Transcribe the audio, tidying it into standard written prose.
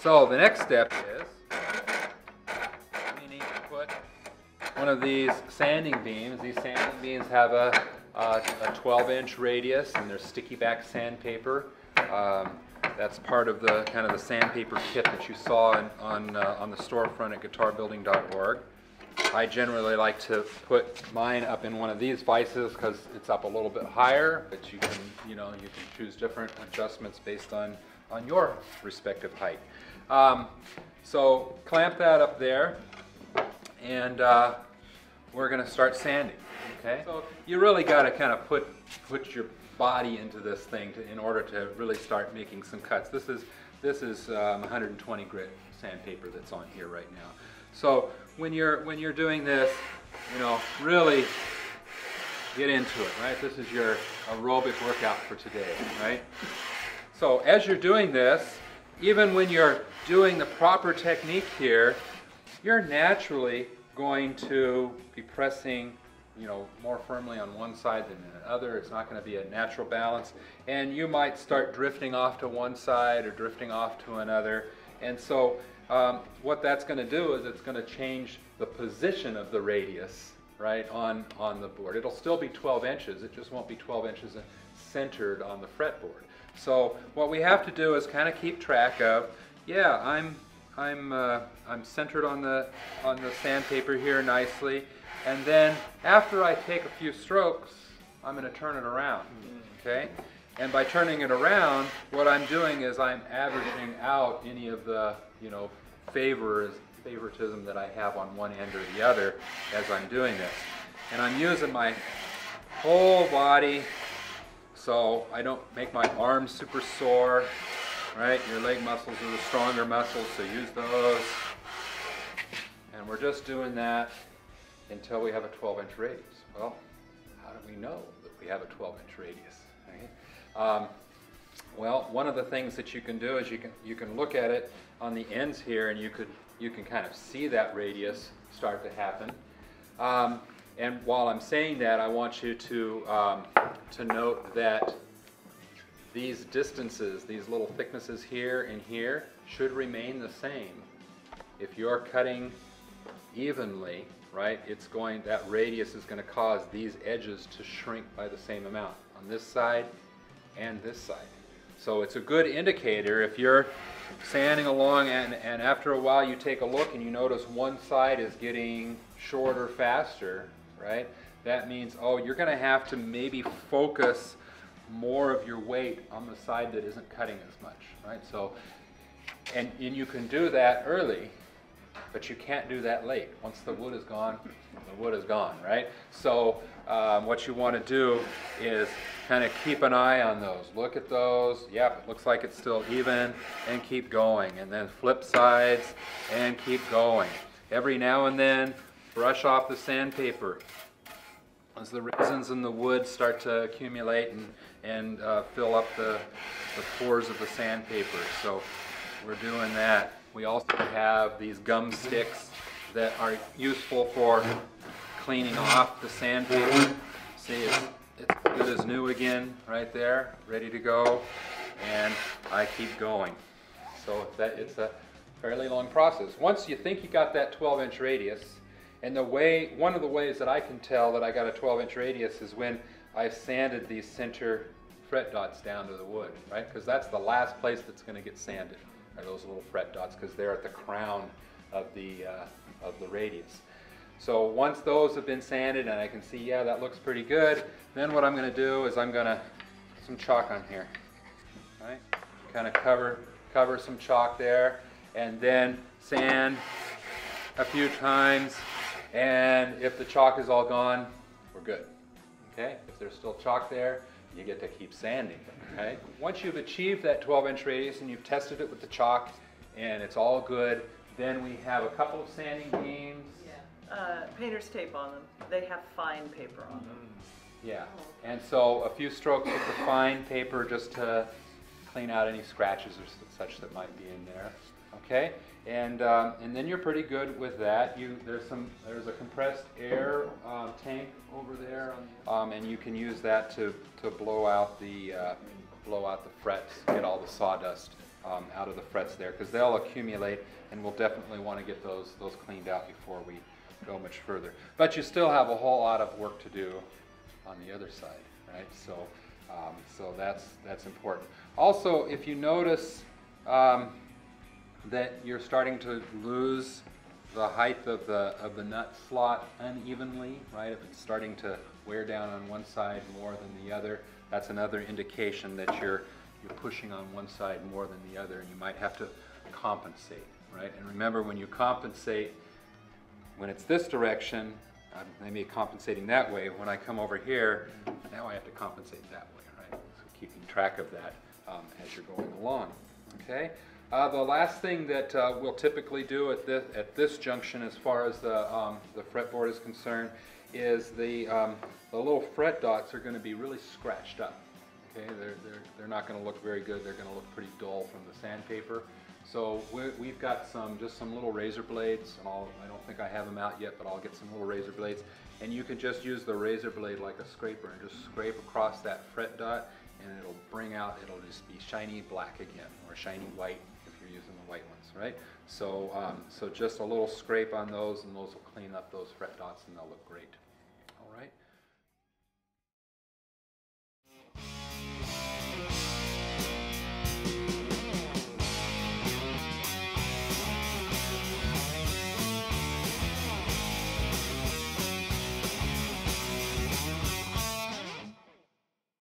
So the next step is we need to put one of these sanding beams. These sanding beams have a 12-inch radius, and they're sticky back sandpaper. That's part of the kind of the sandpaper kit that you saw on the storefront at guitarbuilding.org. I generally like to put mine up in one of these vices because it's up a little bit higher, but you can choose different adjustments based on your respective height. So clamp that up there, and we're going to start sanding. Okay. So you really got to kind of put your body into this thing in order to really start making some cuts. This is 120 grit sandpaper that's on here right now. So when you're doing this, really get into it, right? This is your aerobic workout for today, right? So as you're doing this, even when you're doing the proper technique here, you're naturally going to be pressing more firmly on one side than the other. It's not going to be a natural balance, and you might start drifting off to one side or drifting off to another. And so what that's going to do is it's going to change the position of the radius, right, on the board. It'll still be 12 inches. It just won't be 12 inches centered on the fretboard. So what we have to do is kind of keep track of, yeah, I'm centered on the sandpaper here nicely. And then after I take a few strokes, I'm going to turn it around, okay? And by turning it around, what I'm doing is I'm averaging out any of the, favoritism that I have on one end or the other as I'm doing this. And I'm using my whole body so I don't make my arms super sore, right? Your leg muscles are the stronger muscles, so use those. And we're just doing that until we have a 12-inch radius. Well, how do we know that we have a 12-inch radius? Right? Well, one of the things that you can do is you can look at it on the ends here, and you can kind of see that radius start to happen. And while I'm saying that, I want you to note that these distances, these little thicknesses here and here, should remain the same. If you're cutting evenly, right, that radius is going to cause these edges to shrink by the same amount on this side and this side. So it's a good indicator if you're sanding along and after a while you take a look and you notice one side is getting shorter faster, right? That means, oh, you're going to have to maybe focus more of your weight on the side that isn't cutting as much, right? So, and you can do that early, but you can't do that late. Once the wood is gone, the wood is gone, right? So what you want to do is kind of keep an eye on those. Look at those. Yep, it looks like it's still even, and keep going. And then flip sides and keep going. Every now and then, brush off the sandpaper. As the resins in the wood start to accumulate and fill up the pores of the sandpaper. So we're doing that. We also have these gum sticks that are useful for cleaning off the sandpaper. See, it's good as new again right there, ready to go, and I keep going. So it's a fairly long process. Once you think you got that 12-inch radius, and one of the ways that I can tell that I got a 12-inch radius is when I've sanded these center fret dots down to the wood, right? Because that's the last place that's going to get sanded, are those little fret dots, because they're at the crown of the radius. So once those have been sanded and I can see, yeah, that looks pretty good, then what I'm going to do is I'm going to put some chalk on here, right? Kind of cover some chalk there, and then sand a few times, and if the chalk is all gone, we're good. Okay? If there's still chalk there, you get to keep sanding. Okay? Once you've achieved that 12-inch radius and you've tested it with the chalk and it's all good, then we have a couple of sanding beams. Yeah. Painter's tape on them. They have fine paper on them. Yeah. And so a few strokes with the fine paper just to clean out any scratches or such that might be in there. Okay? And then you're pretty good with that. There's a compressed air tank over there, and you can use that to blow out the frets, get all the sawdust out of the frets there, because they'll accumulate, and we'll definitely want to get those cleaned out before we go much further. But you still have a whole lot of work to do on the other side, right? So, so that's important. Also, if you notice that you're starting to lose the height of the nut slot unevenly, right? If it's starting to wear down on one side more than the other, that's another indication that you're pushing on one side more than the other, and you might have to compensate, right? And remember, when you compensate, when it's this direction, I may be compensating that way. When I come over here, now I have to compensate that way, right? So keeping track of that as you're going along, okay? The last thing that we'll typically do at this junction, as far as the fretboard is concerned, is the little fret dots are going to be really scratched up. Okay, they're not going to look very good. They're going to look pretty dull from the sandpaper. So we've got just some little razor blades, and I don't think I have them out yet, but I'll get some little razor blades. And you can just use the razor blade like a scraper and just scrape across that fret dot, and it'll just be shiny black again, or shiny white if you're using the white ones, right? So, so just a little scrape on those, and those will clean up those fret dots, and they'll look great. All right.